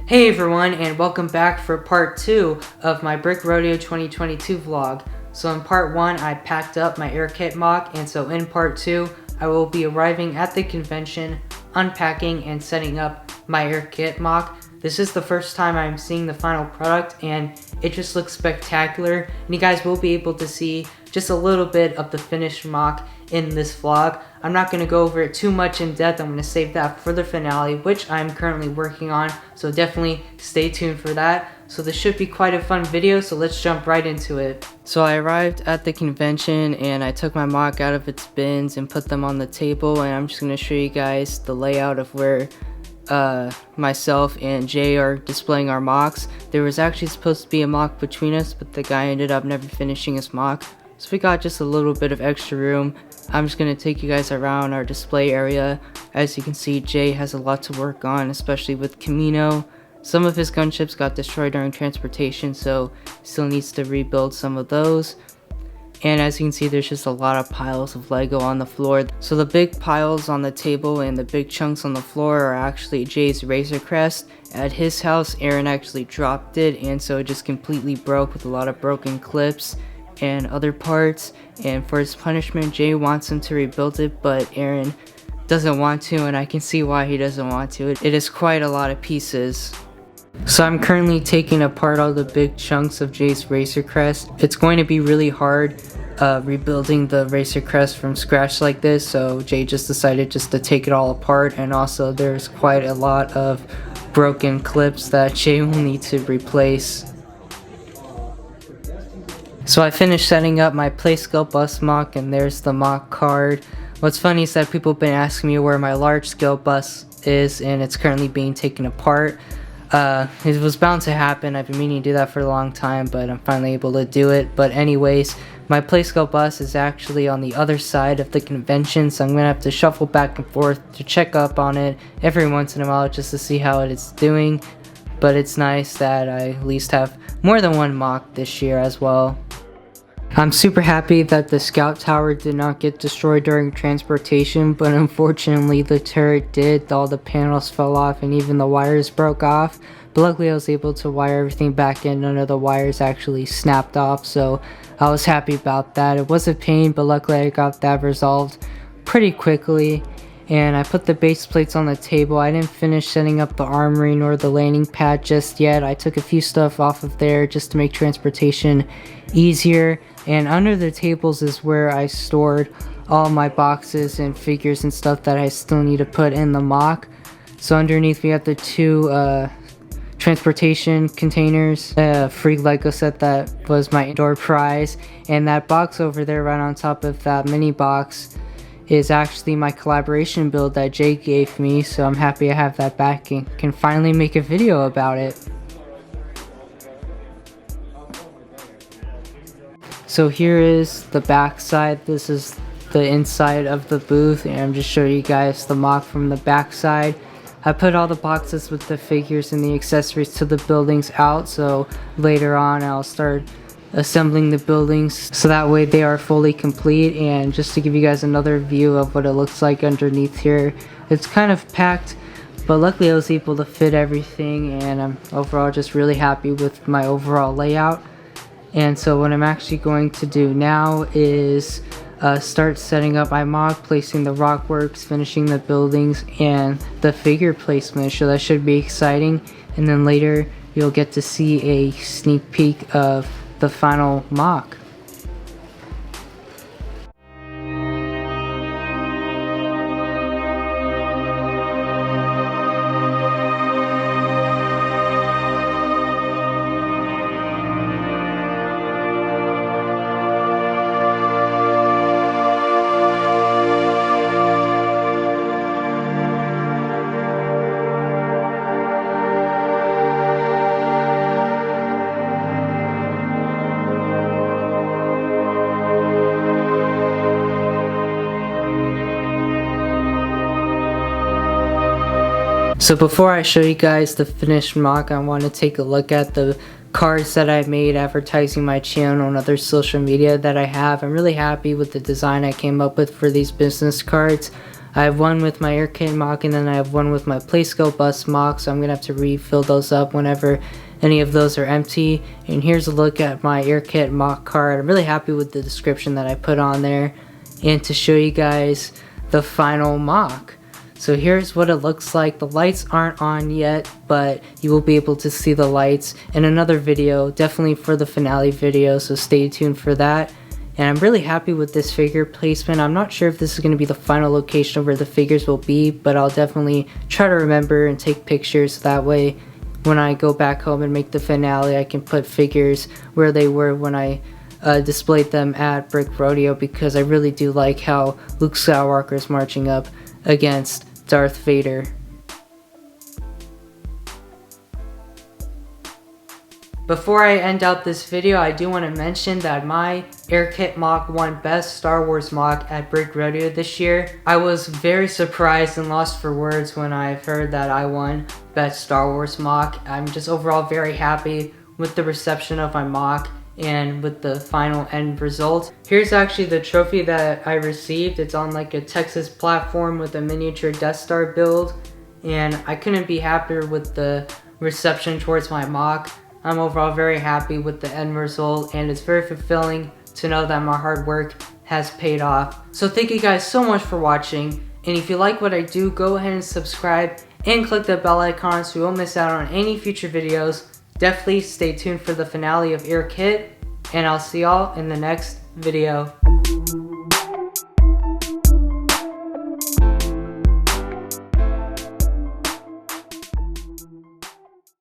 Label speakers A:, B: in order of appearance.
A: Hey everyone, and welcome back for part 2 of my Brick Rodeo 2022 vlog. So in part 1 I packed up my air kit mock, and so in part 2 I will be arriving at the convention, unpacking and setting up my air kit mock. This is the first time I'm seeing the final product and it just looks spectacular, and you guys will be able to see just a little bit of the finished mock in this vlog. I'm not going to go over it too much in depth. I'm going to save that for the finale, which I'm currently working on, so definitely stay tuned for that. So this should be quite a fun video, so let's jump right into it. So I arrived at the convention and I took my mock out of its bins and put them on the table, and I'm just going to show you guys the layout of where myself and Jay are displaying our mocks. There was actually supposed to be a mock between us, but the guy ended up never finishing his mock, so we got just a little bit of extra room. I'm just going to take you guys around our display area. As you can see, Jay has a lot to work on, especially with Camino. Some of his gunships got destroyed during transportation, so still needs to rebuild some of those. And as you can see, there's just a lot of piles of Lego on the floor. So the big piles on the table and the big chunks on the floor are actually Jay's Razor Crest. At his house, Aaron actually dropped it, and so it just completely broke with a lot of broken clips and other parts. And for his punishment, Jay wants him to rebuild it, but Aaron doesn't want to, and I can see why he doesn't want to. It is quite a lot of pieces. So I'm currently taking apart all the big chunks of Jay's Razor Crest. It's going to be really hard rebuilding the Razor Crest from scratch like this, so Jay just decided just to take it all apart, and also there's quite a lot of broken clips that Jay will need to replace. So I finished setting up my Play Scale bus mock, and there's the mock card. What's funny is that people have been asking me where my large scale bus is, and it's currently being taken apart. It was bound to happen. I've been meaning to do that for a long time, but I'm finally able to do it. But anyways, my Play Scale bus is actually on the other side of the convention, so I'm gonna have to shuffle back and forth to check up on it every once in a while just to see how it is doing. But it's nice that I at least have more than one mock this year as well. I'm super happy that the scout tower did not get destroyed during transportation, but unfortunately the turret did. All the panels fell off and even the wires broke off, but luckily I was able to wire everything back in. None of the wires actually snapped off, so I was happy about that. It was a pain, but luckily I got that resolved pretty quickly. And I put the base plates on the table. I didn't finish setting up the armory nor the landing pad just yet. I took a few stuff off of there just to make transportation easier. And under the tables is where I stored all my boxes and figures and stuff that I still need to put in the mock. So underneath we have the two transportation containers, free Lego set that was my indoor prize. And that box over there right on top of that mini box is actually my collaboration build that Jay gave me, so I'm happy I have that back and can finally make a video about it. So here is the back side. This is the inside of the booth, and I'm just showing you guys the mock from the back side. I put all the boxes with the figures and the accessories to the buildings out, so later on I'll start assembling the buildings so that way they are fully complete. And just to give you guys another view of what it looks like underneath here, it's kind of packed, but luckily I was able to fit everything, and I'm overall just really happy with my overall layout. And so what I'm actually going to do now is start setting up my mock, placing the rock works, finishing the buildings and the figure placement, so that should be exciting. And then later you'll get to see a sneak peek of the final mock. So before I show you guys the finished mock, I want to take a look at the cards that I made advertising my channel and other social media that I have. I'm really happy with the design I came up with for these business cards. I have one with my air kit mock, and then I have one with my Playscope bus mock, so I'm gonna have to refill those up whenever any of those are empty. And here's a look at my air kit mock card. I'm really happy with the description that I put on there, and to show you guys the final mock. So here's what it looks like. The lights aren't on yet, but you will be able to see the lights in another video, definitely for the finale video, so stay tuned for that. And I'm really happy with this figure placement. I'm not sure if this is going to be the final location of where the figures will be, but I'll definitely try to remember and take pictures, so that way when I go back home and make the finale, I can put figures where they were when I displayed them at Brick Rodeo, because I really do like how Luke Skywalker is marching up against Darth Vader. Before I end out this video, I do want to mention that my air kit mock won Best Star Wars mock at Brick Rodeo this year. I was very surprised and lost for words when I heard that I won Best Star Wars mock. I'm just overall very happy with the reception of my mock and with the final end result. Here's actually the trophy that I received. It's on like a Texas platform with a miniature Death Star build, and I couldn't be happier with the reception towards my mock. I'm overall very happy with the end result, and it's very fulfilling to know that my hard work has paid off. So thank you guys so much for watching, and if you like what I do, go ahead and subscribe and click the bell icon so you won't miss out on any future videos. Definitely stay tuned for the finale of Air Kit, and I'll see y'all in the next video.